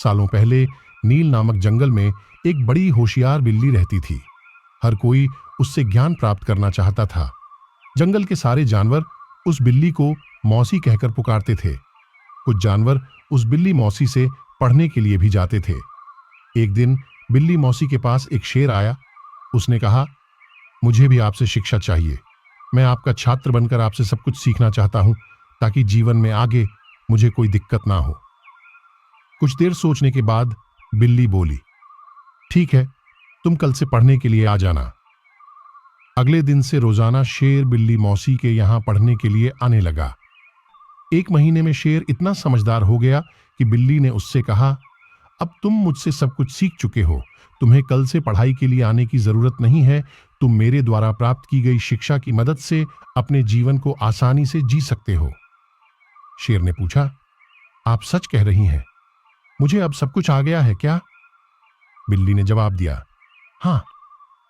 सालों पहले नील नामक जंगल में एक बड़ी होशियार बिल्ली रहती थी। हर कोई उससे ज्ञान प्राप्त करना चाहता था। जंगल के सारे जानवर उस बिल्ली को मौसी कहकर पुकारते थे। कुछ जानवर उस बिल्ली मौसी से पढ़ने के लिए भी जाते थे। एक दिन बिल्ली मौसी के पास एक शेर आया। उसने कहा, मुझे भी आपसे शिक्षा चाहिए। मैं आपका छात्र बनकर आपसे सब कुछ सीखना चाहता हूं, ताकि जीवन में आगे मुझे कोई दिक्कत ना हो। कुछ देर सोचने के बाद बिल्ली बोली, ठीक है, तुम कल से पढ़ने के लिए आ जाना। अगले दिन से रोजाना शेर बिल्ली मौसी के यहां पढ़ने के लिए आने लगा। एक महीने में शेर इतना समझदार हो गया कि बिल्ली ने उससे कहा, अब तुम मुझसे सब कुछ सीख चुके हो, तुम्हें कल से पढ़ाई के लिए आने की जरूरत नहीं है। तुम मेरे द्वारा प्राप्त की गई शिक्षा की मदद से अपने जीवन को आसानी से जी सकते हो। शेर ने पूछा, आप सच कह रही हैं? मुझे अब सब कुछ आ गया है क्या? बिल्ली ने जवाब दिया, हाँ,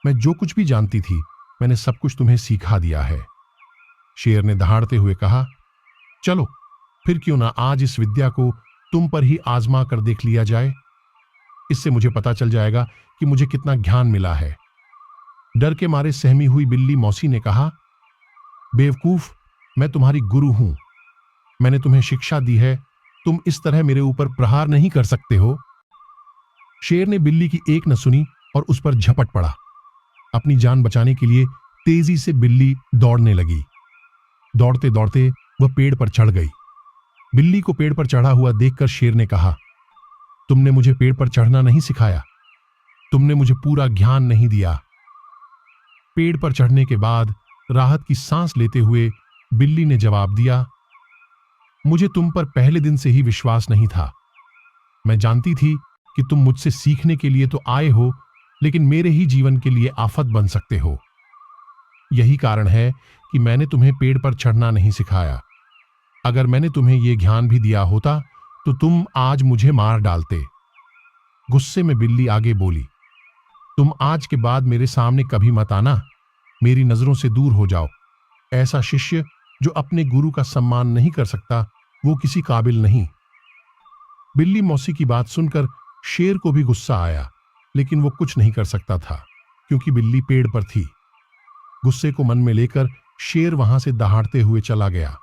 मैं जो कुछ भी जानती थी मैंने सब कुछ तुम्हें सिखा दिया है। शेर ने दहाड़ते हुए कहा, चलो फिर क्यों ना आज इस विद्या को तुम पर ही आजमा कर देख लिया जाए। इससे मुझे पता चल जाएगा कि मुझे कितना ज्ञान मिला है। डर के मारे सहमी हुई बिल्ली मौसी ने कहा, बेवकूफ, मैं तुम्हारी गुरु हूं। मैंने तुम्हें शिक्षा दी है, तुम इस तरह मेरे ऊपर प्रहार नहीं कर सकते हो। शेर ने बिल्ली की एक न सुनी और उस पर झपट पड़ा। अपनी जान बचाने के लिए तेजी से बिल्ली दौड़ने लगी। दौड़ते दौड़ते वह पेड़ पर चढ़ गई। बिल्ली को पेड़ पर चढ़ा हुआ देखकर शेर ने कहा, तुमने मुझे पेड़ पर चढ़ना नहीं सिखाया, तुमने मुझे पूरा ज्ञान नहीं दिया। पेड़ पर चढ़ने के बाद राहत की सांस लेते हुए बिल्ली ने जवाब दिया, मुझे तुम पर पहले दिन से ही विश्वास नहीं था। मैं जानती थी कि तुम मुझसे सीखने के लिए तो आए हो, लेकिन मेरे ही जीवन के लिए आफत बन सकते हो। यही कारण है कि मैंने तुम्हें पेड़ पर चढ़ना नहीं सिखाया। अगर मैंने तुम्हें यह ज्ञान भी दिया होता तो तुम आज मुझे मार डालते। गुस्से में बिल्ली आगे बोली, तुम आज के बाद मेरे सामने कभी मत आना, मेरी नजरों से दूर हो जाओ। ऐसा शिष्य जो अपने गुरु का सम्मान नहीं कर सकता, वो किसी काबिल नहीं। बिल्ली मौसी की बात सुनकर शेर को भी गुस्सा आया, लेकिन वो कुछ नहीं कर सकता था क्योंकि बिल्ली पेड़ पर थी। गुस्से को मन में लेकर शेर वहां से दहाड़ते हुए चला गया।